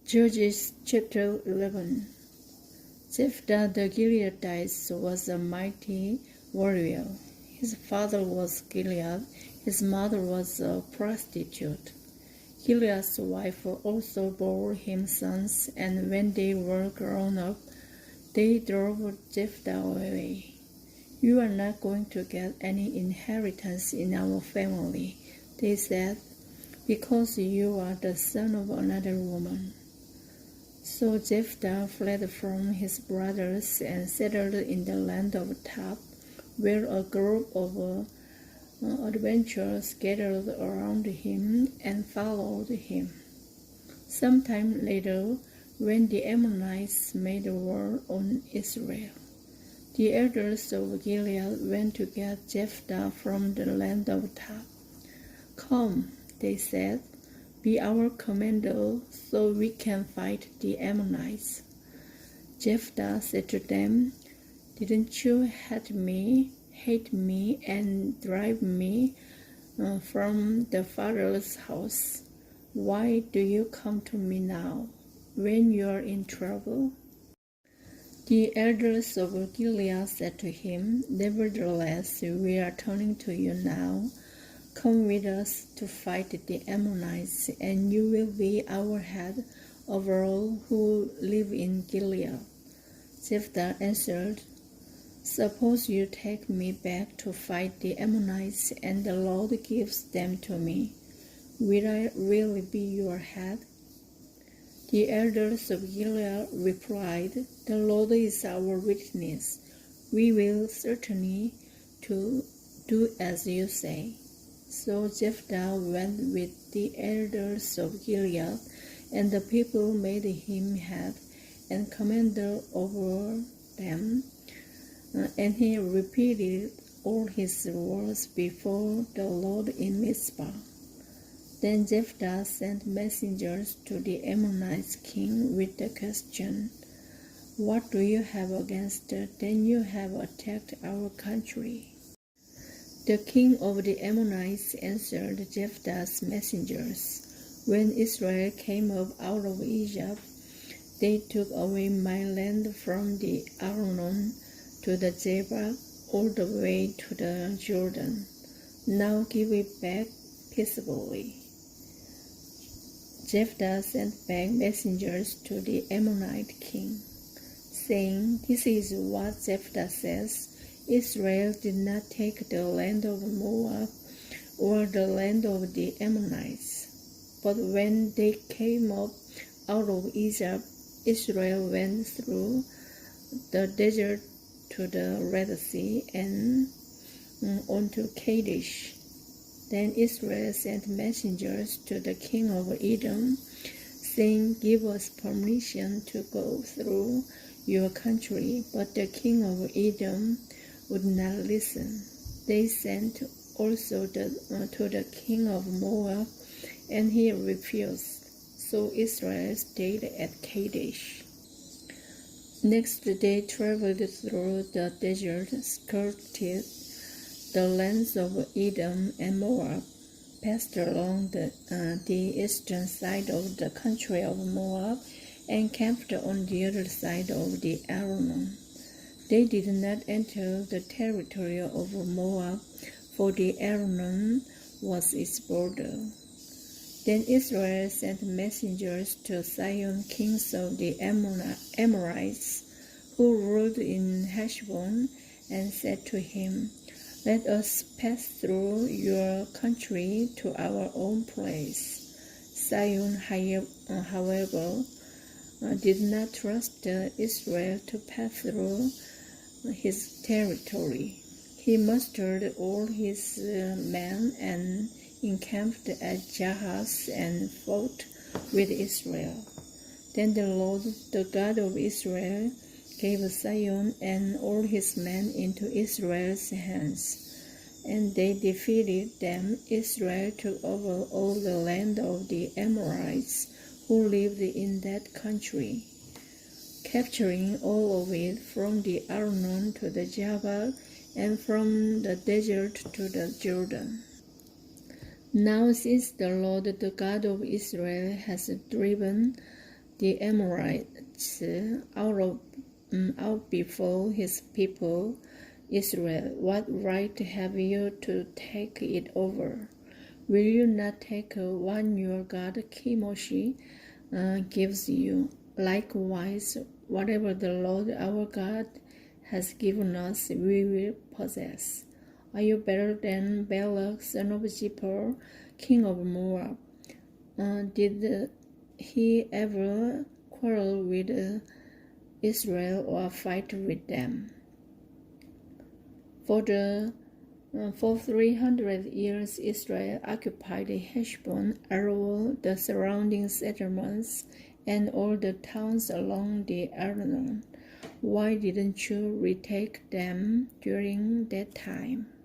Judges chapter 11. Jephthah the Gileadite was a mighty warrior. His father was Gilead, his mother was a prostitute. Gilead's wife also bore him sons, and when they were grown up, they drove Jephthah away. "You are not going to get any inheritance in our family," they said, "because you are the son of another woman." So Jephthah fled from his brothers and settled in the land of Tob, where a group of adventurers gathered around him and followed him. Sometime later, when the Ammonites made war on Israel, the elders of Gilead went to get Jephthah from the land of Tob. "Come," they said, "be our commander, so we can fight the Ammonites." Jephthah said to them, "Didn't you hate me, and drive me from the father's house? Why do you come to me now, when you are in trouble?" The elders of Gilead said to him, "Nevertheless, we are turning to you now. Come with us to fight the Ammonites, and you will be our head over all who live in Gilead." Jephthah answered, "Suppose you take me back to fight the Ammonites, and the Lord gives them to me. Will I really be your head?" The elders of Gilead replied, "The Lord is our witness. We will certainly do as you say." So Jephthah went with the elders of Gilead, and the people made him head and commander over them, and he repeated all his words before the Lord in Mizpah. Then Jephthah sent messengers to the Ammonite king with the question, "What do you have against that you have attacked our country?" The king of the Ammonites answered Jephthah's messengers, "When Israel came up out of Egypt, they took away my land from the Arnon to the Jabbok, all the way to the Jordan. Now give it back peaceably." Jephthah sent back messengers to the Ammonite king, saying, "This is what Jephthah says. Israel did not take the land of Moab or the land of the Ammonites. But when they came up out of Egypt, Israel went through the desert to the Red Sea and on to Kadesh. Then Israel sent messengers to the king of Edom, saying, "Give us permission to go through your country." But the king of Edom would not listen. They sent also to the king of Moab, and he refused. So Israel stayed at Kadesh. Next they traveled through the desert, skirted the lands of Edom and Moab, passed along the eastern side of the country of Moab, and camped on the other side of the Arnon. They did not enter the territory of Moab, for the Arnon was its border. Then Israel sent messengers to Sihon, kings of the Amorites, who ruled in Heshbon, and said to him, "Let us pass through your country to our own place." Sihon, however, did not trust Israel to pass through his territory. He mustered all his men and encamped at Jahaz and fought with Israel. Then the Lord, the God of Israel, gave Sihon and all his men into Israel's hands, and they defeated them. Israel took over all the land of the Amorites who lived in that country, capturing all of it from the Arnon to the Jabbok and from the desert to the Jordan. Now since the Lord, the God of Israel, has driven the Amorites out before his people Israel. What right have you to take it over? Will you not take what your God Kemoshi gives you? Likewise, whatever the Lord our God has given us, we will possess. Are you better than Balak, son of Zippor, king of Moab? Did he ever quarrel with Israel or fight with them? For 300 years, Israel occupied Heshbon, Aroer, the surrounding settlements, and all the towns along the Arnon. Why didn't you retake them during that time?